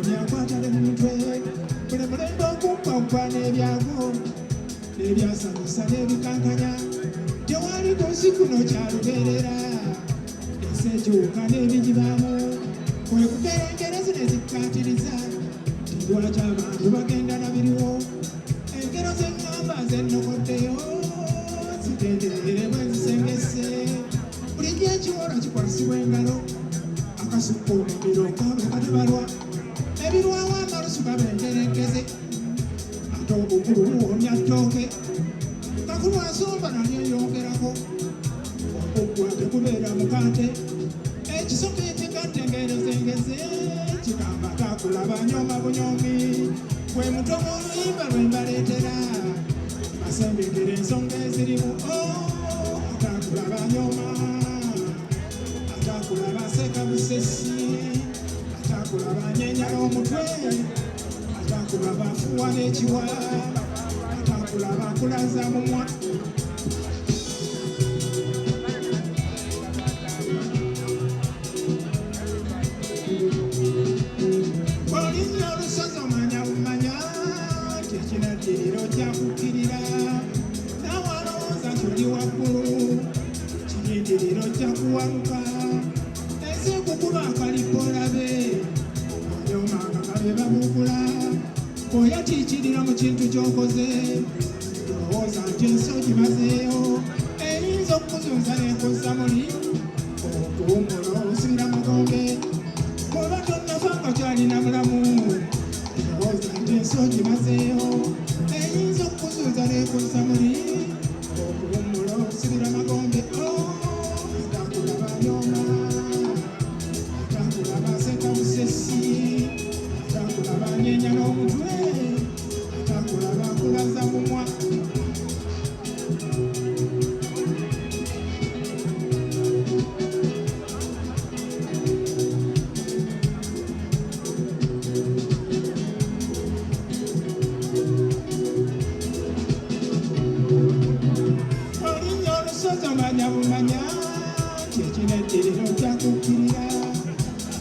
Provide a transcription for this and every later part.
byakwatale mu mutwe buli mulembe okumpawupa n'ebyago n'ebyasanyusa n'ebikankanya tewali ku nsi kuno kyalubeerera ensi ekiwuka n'ebigibaamu kwe kubeera zino ezikkaatiriza lwaki abantu bagenda na biriwo engero z'eŋŋamba zennokoddeyo zitenderere bwe zisengese bulijjo ekiwolo kikwasibwa engalo akasukka omubiro kabe katabalwa ebirwawo amalusu gabengerekeze ate obugulu buwomya ttooke kakulu asomba nalyo yongerako okuggwa tekubeera mukante ekisoka ekigatte engero zengeze kigamba takulaba nyoma bunyomi gwe mutomo oluyimba lwe mbaleetera basembekera ensonga ezirimu atakulaba nyoma atakulaba seka busesi atakulaba nyenyala omutwe atakulaba afuwa n'ekiwa atakulaba akulaza mumwa ekinaddiro kyakukkirira nawe alowooza kyoli waggulu kirindiriro kyakuwaluka ensi ekukuba akalipo olabe onyomanga kabe babugula oya kiikirira mu kintu ky'okoze olowooza nti ensi ogimazeeyo eyinza okukuzunza n'ekozza muli okuwummula osibira mugombe oba tonnafa nga kyalina mulamu olowooza nti ensi ogimazeeyo eyinza okukuzuuza n'ekozza muli okuwummula osibira magombe atakulaba nyoma atakulaba aseka busesi atakulaba anyenya n'omutwe atakulaba akulaza mumwa bumanya kyekineddiriro kyakukkirira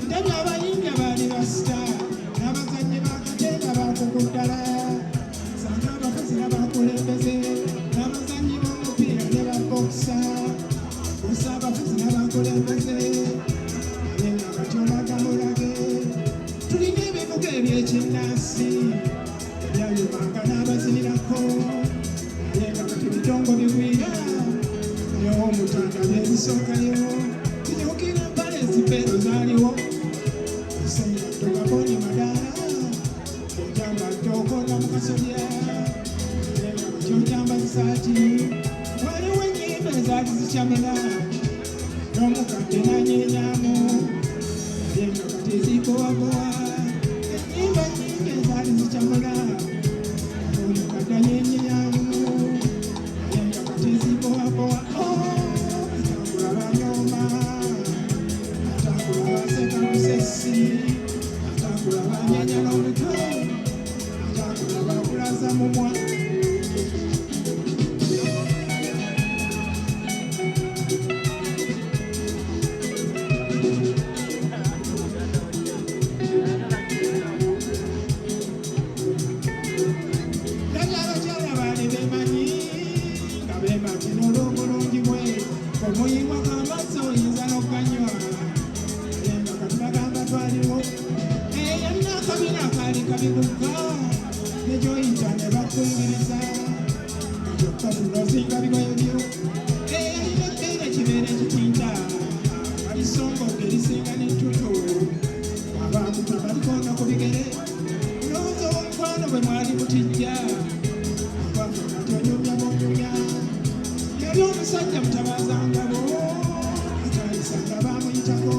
ndabye abayimbi abaali basita n'abazannyi bakateeka bakukuddala sanga abakozi n'abakulembeze n'abazannyi b'omupiira ne babokisa osa abakozi n'abakulembeze naye nga kati olagamulage tulina ebivuga ebyekinnansi ebyayumanga n'abazinirako naye nga kati bitongo bigwira omutanda byebisookayo kijukira empale ezipeero zaaliwo esenga togaboni madaala ojamba tokola mu kasolya enga kyojamba zisaati waliwo ennyimba ezaali zikyamira n'omukadde nanyenyaamu naye nga kati ezikowakowa ennyimba nnyingi ezaali zikyamira omukadde anyenyaamu naye nga kati ezikowakowa atakulaba anyenya n'omutwe atakulaba akulaza mumwa nabye abakyala baali bemanyi nga bemati n'olw'obulungi bwe omuyimwa k'amazzi oyinza n'okanywa twaliwo eyalina akabina akaali kabiguka negyoyita ne bakungiriza kyokka tunozinga bigoyo byo eyalina ekkeere kibeere kitinta balisongoga erisinga n'ettutu abantu tebalikoona ku bigere olowooza omukwano bwe mwali mutijja akwafuna tyonyumya bonyumya yali omusajja mutabazangabo atayisanga bamuyitako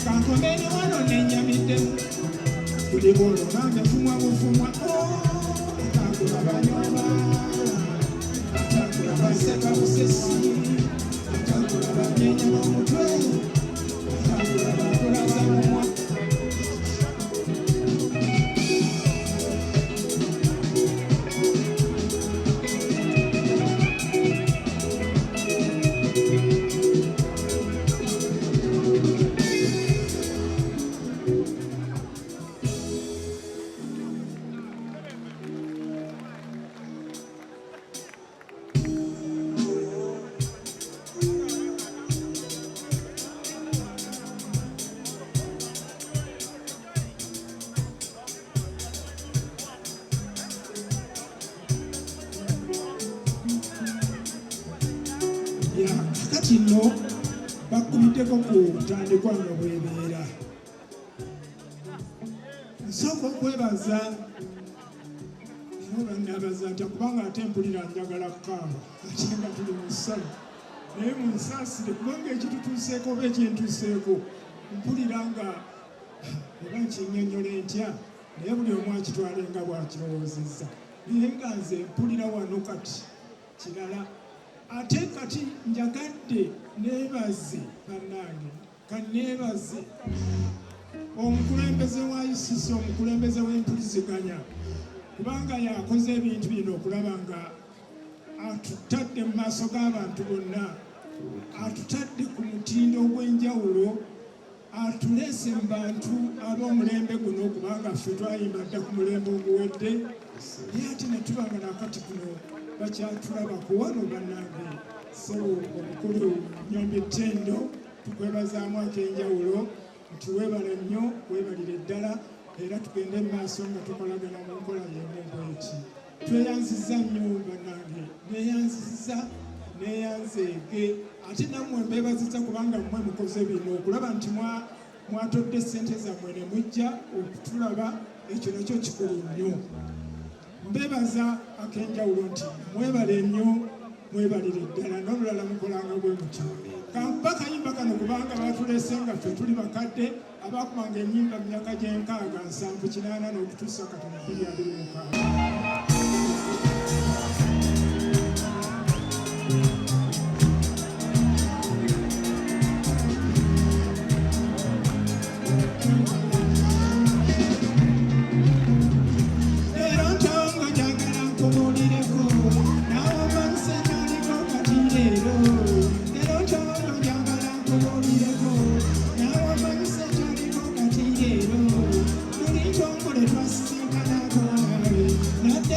kankomene wano nenyamiddemu buli bwolo nange fumwa bufumwa atakulaba nyoba atakulaba seka busesi atakulaba nyenya n'omutwe atakulaba akulaza mumwa kino bakubiddeko ku butandikwa nga bwebeera. Nsooka okwebaza era obannabaza nti kubanga ate mpulira njagala kukaaba ate nga tuli mu ssala naye munsaasire kubanga ekitutuuseeko oba ekintuuseeko mpulira nga oba nkinnyonnyole ntya naye buli omu akitwale nga bw'akirowoozezza naye nga nze mpulira wano kati kirala. Ate kati njagadde neebaze bannange kanneebaze omukulembeze wa ICC, omukulembeze w'empuliziganya, kubanga yakoze ebintu bino okulaba nga atutadde mu maaso g'abantu bonna, atutadde ku mutindo ogw'enjawulo, atuleese mu bantu ab'omulembe guno kubanga ffe twayimba dda ku mulembe oguwedde naye ate ne tuba nga nakati kuno bakyatulabako wano bannange. Ssebo omukulu Nyombi Ttendo tukwebazaamu ak'enjawulo nti weebale nnyo, weebalire ddala era tugende mu maaso nga tukolagana mu nkola y'emu bw'eki. Tweyanziza nnyo bannange, neeyanzeege ate nammwe mbeebazizza kubanga mmwe mukoze bino okulaba nti mwatodde ssente zammwe ne mujja okutulaba, ekyo nakyo kikulu nnyo. Mbeebaza ak'enjawulo nti mwebale nnyo, mwebalire ddala n'olulala mukolanga bwe muti. Kankuba kayimba kano kubanga batuleese nga ffe tuli bakadde abaakubanga ennyimba mu myaka gy'enkaaga 7-8 n'okutuusa kati 2026. Not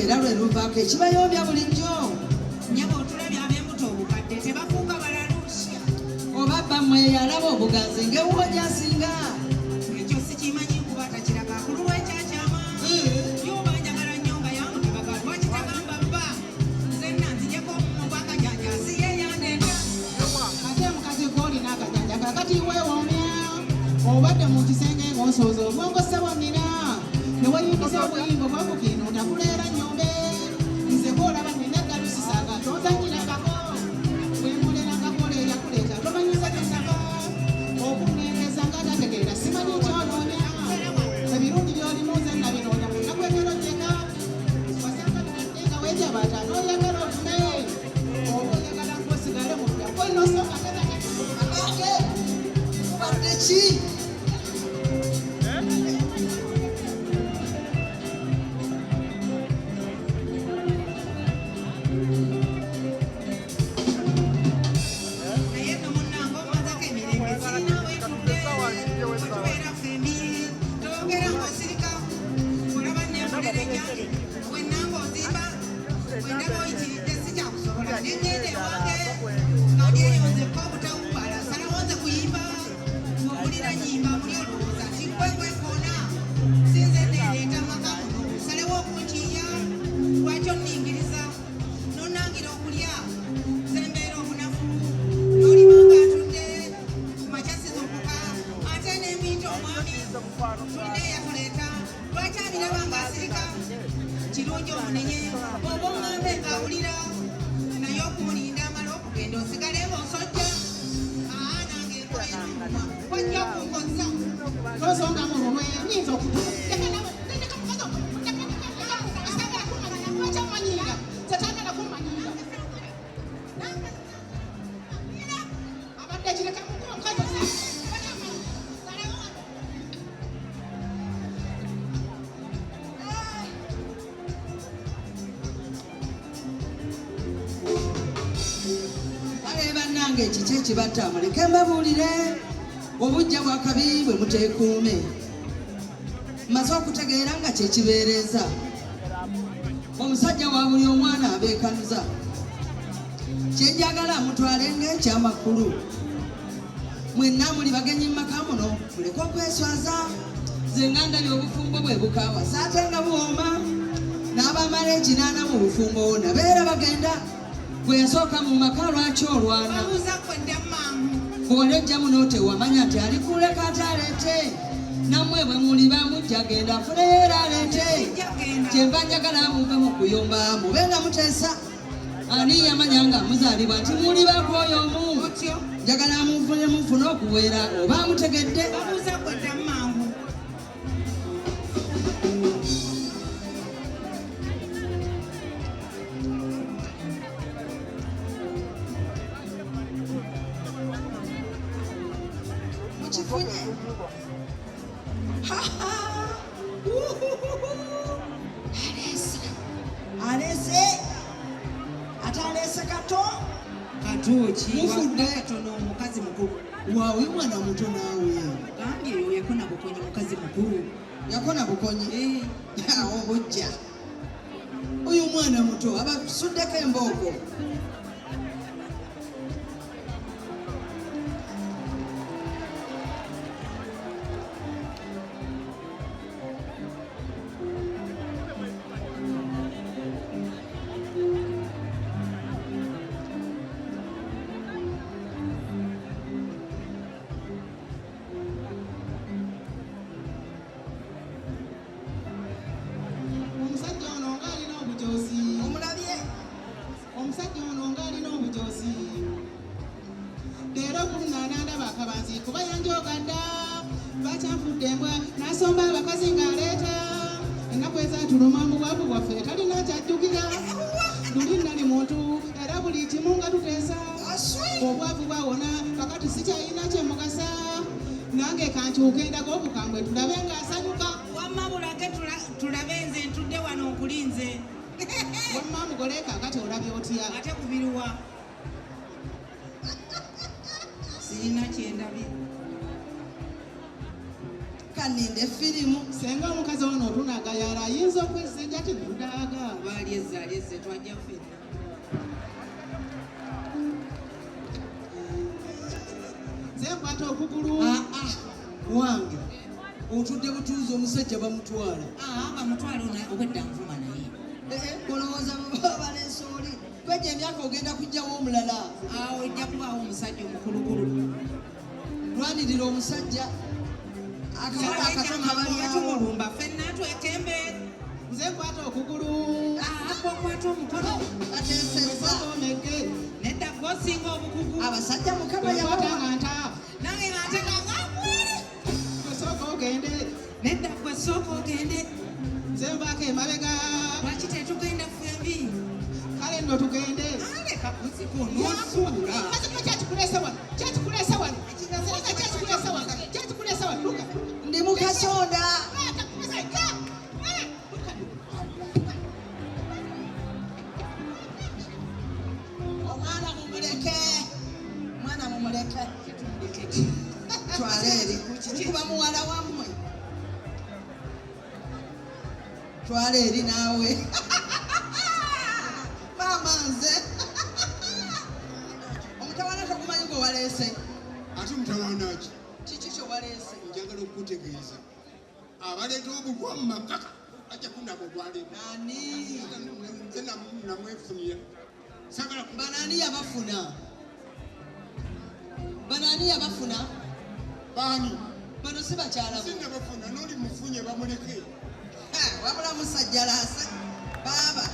Era lwe luvaako ekibayobya bulijjo nyabo otulabya ab'embuto obukadde tebafuuka balalusya oba bammwe yalaba obuganzi ng'ewuwonya asinga ekyo sikimanyi kuba takiraga akulu lw'ekyakyama yoba njagala nnyo nga yamutabaga lwakitagamba bba nzenna nzijeko omubwakajanja asiye yandeeta ate mukazi gw'olina akajanja kakati weewoomya obadde mu kisenge ng'osooza obwongo ssebonnira ne weyingiza obuyimba bwakukino otakuleera nnyombe nze gw'olaba nina eddalu sisaaga tozanyirangako bwemulerankakole eyakuleeta tomanyiza gesaba okuneereza nga tategeera simanyi kyonoonya ebirungi by'olimu nze nabinoonya mu nnaku egerojjeka wasanga binadde nga weejabaata n'oyagala otume oba oyagala nkosigale mu bya kwenosooka ubadde ki omwami tulina eyatuleeta lwaki abiraba ng'asirika kirungi omunenye oba oŋŋambe ng'awulira naye okumulinda amala okugenda osigale ng'osojja nange enkoyenumwa wajja kunkozza tosonga mu lulwe nyinza okutuuka satagala kumanyira abadde kireka mukomukazi ale bannange ekiki ekibatta muleke mbabuulire obujja bwa kabi bwe muteekuume mmaze okutegeera nga kyekibeereza omusajja wa buli omwana abeekanuza kyenjagala mutwale ng'ekyamakulu mwenna muli bagenyi mumaka muno muleke okweswaza ze nga ndabye obufumbo bwe bukaawasa ate nga buwooma n'abamala ekinaana mu bufumbo nabeera bagenda bwe yasooka mu maka lwaki olwana babuuza kwedda mangu bw'oli ojja muno tewamanya nti ali kuleka ate aleete nammwe bwe muli bamujja genda afuneyo era aleete kyemba njagala muve mu kuyomba mube nga muteesa ani yamanya nga muzaalibwa nti muli bakwoyo omu otyo njagala mufune okuweera oba mutegedde babuuza kwedda mangu mukifunye aleese ate aleese kato katuuki Mufudde. katono omukazi mukulu waawe mwana muto naawe gambye oyo yakona bukonyi mukazi mukulu yakona bukonyi awo bujja oyo mwana muto abasuddeko embooko omusajja ono ng'alina obujoozi omulabye omusajja ono ng'alina obujoozi leero kulunaana ndaba akabanzi kuba yanjogadda bakyanfudde embwa n'asomba abakazi ng'aleeta ennaku ezatuluma mu bwavu bwaffe talina kyajjukira luli nali muntu era buli kimu nga tuteesa obwavu bwawona kakati sikyalina kyemugasa nange kankyuka endaga obukambwe tulabe ng'asanyuka wamma bulage tulabe nze ntudde wano nkulinze wamma mugole kakati olabye otya ate kubiruwa sirina kyendabye kaninde firimu senga omukazi ono otunagayala ayinza okwesejja tinudaaga oba alyezze twajja ffenna nze nkwata okugulu wange otudde butuuzi omusajja bamutwala bamutwala obwedda nvuma naye olowooza baleese oli kwejja emyaka ogenda kujjawo omulala awo ejja kubaawo omusajja omukulukulu lwanirira omusajja akabala akato kabalyawo tumulumba ffenna twekembe nze nkwata okugulu okwata omukono ateesezza omege nedda gwosinga obukugu abasajja mukama yakwata yabawa nga nta nange ngatekangakwere tosooka ogende nedda gwe sooka ogende nze nvaako emabega lwaki tetugenda fembi kale nno tugende leka kuziko nosuula kyakikuleesa wano kyakikuleesa wano kyakikuleesa wano luka ndi mukasonda omwana mumuleke mwana mumuleke twala eri kuba muwala wammwe twala eri naawe maama nze omutawana togumanyi gwe waleese ate mutawana ki kiki kyo waleese njagala okukutegeeza abaleeta obugwa mu maka ajja kunaba ogwalemu ani nze namwefunira sagala banani yabafuna banani yabafuna baani bano si bakyala bo sinna bafuna n'oli mufunye bamuleke wabula musajja laasa baaba